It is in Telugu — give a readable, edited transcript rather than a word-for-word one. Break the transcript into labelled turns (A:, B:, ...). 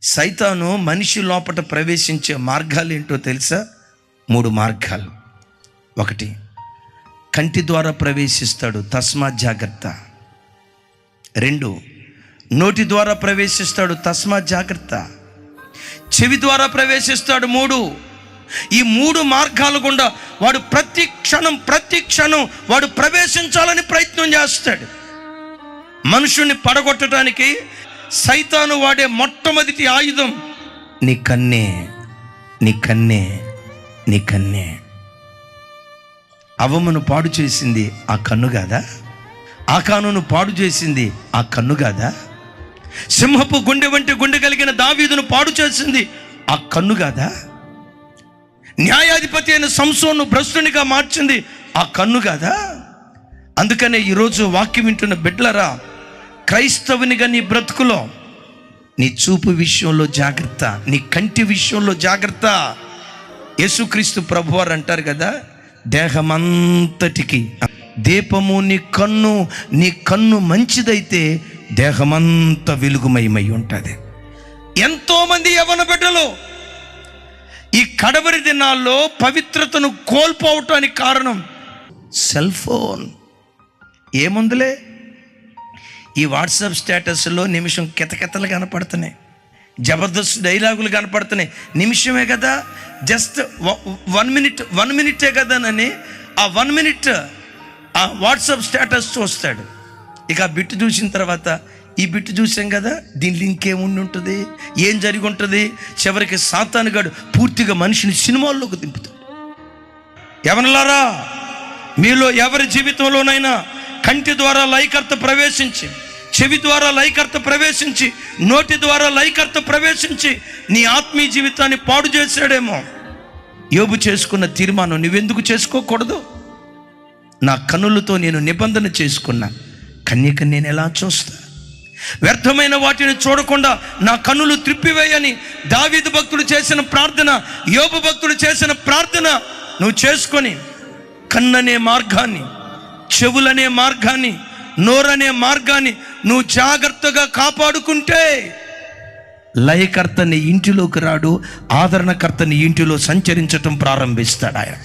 A: సైతాను మనిషి లోపట ప్రవేశించే మార్గాలు ఏంటో తెలుసా? 3 మార్గాలు. 1, కంటి ద్వారా ప్రవేశిస్తాడు, తస్మాత్ జాగ్రత్త. 2, నోటి ద్వారా ప్రవేశిస్తాడు, తస్మాత్ జాగ్రత్త. చెవి ద్వారా ప్రవేశిస్తాడు. 3, ఈ 3 మార్గాల గుండా వాడు ప్రతి క్షణం వాడు ప్రవేశించాలని ప్రయత్నం చేస్తాడు. మనుషుణ్ణి పడగొట్టడానికి సైతాను వాడే మొట్టమొదటి ఆయుధం నీ కన్నే. నీ కన్నే, నీ కన్నే. అవ్వమ్మను పాడు చేసింది ఆ కన్ను కాదా? ఆకానును పాడు చేసింది ఆ కన్ను కాదా? సింహపు గుండె వంటి గుండె కలిగిన దావీదును పాడు చేసింది ఆ కన్ను కాదా? న్యాయాధిపతి అయిన సంసోను భ్రష్టునిగా మార్చింది ఆ కన్ను కాదా? అందుకనే ఈరోజు వాక్యం వింటున్న బిడ్డలరా, క్రైస్తవునిగా నీ బ్రతుకులో నీ చూపు విషయంలో జాగ్రత్త, నీ కంటి విషయంలో జాగ్రత్త. యేసుక్రీస్తు ప్రభువారు అంటారు కదా, దేహమంతటికి దీపము నీ కన్ను మంచిదైతే దేహమంతా వెలుగుమయమై ఉంటుంది. ఎంతోమంది యవ్వన బిడ్డలు ఈ కడవరి దినాల్లో పవిత్రతను కోల్పోవటానికి కారణం సెల్ ఫోన్. ఏముందులే, ఈ వాట్సాప్ స్టేటస్లో నిమిషం కితకితలు కనపడుతున్నాయి, జబర్దస్త్ డైలాగులు కనపడుతున్నాయి. నిమిషమే కదా, జస్ట్ 1 మినిటే కదానని ఆ 1 మినిట్ ఆ వాట్సాప్ స్టేటస్ చూస్తాడు. ఇక ఆ బిట్టు చూసిన తర్వాత ఈ బిట్టు చూసాం కదా, దీనిలో ఇంకేముండి ఉంటుంది, ఏం జరిగి ఉంటుంది? చివరికి సాతానుగాడు పూర్తిగా మనిషిని సినిమాల్లోకి దింపుతాడు. ఎవరిలారా, మీలో ఎవరి జీవితంలోనైనా కంటి ద్వారా లైకర్త ప్రవేశించి, చెవి ద్వారా లైకర్త ప్రవేశించి, నోటి ద్వారా లైకర్త ప్రవేశించి నీ ఆత్మీయ జీవితాన్ని పాడు చేశాడేమో. యోబు చేసుకున్న తీర్మానం నువ్వెందుకు చేసుకోకూడదు? నా కన్నులతో నేను నిబంధన చేసుకున్నా, కన్యకని నేను ఎలా చూస్తా? వ్యర్థమైన వాటిని చూడకుండా నా కన్నులు త్రిప్పివేయని దావీదు భక్తుడు చేసిన ప్రార్థన, యోబు భక్తుడు చేసిన ప్రార్థన నువ్వు చేసుకొని కన్ననే మార్గాన్ని, చెవులనే మార్గాన్ని, నోరనే మార్గాన్ని నువ్వు జాగ్రత్తగా కాపాడుకుంటే లయకర్త నీ ఇంటిలోకి రాడు, ఆదరణకర్త నీ ఇంటిలో సంచరించటం ప్రారంభిస్తాడు ఆయన.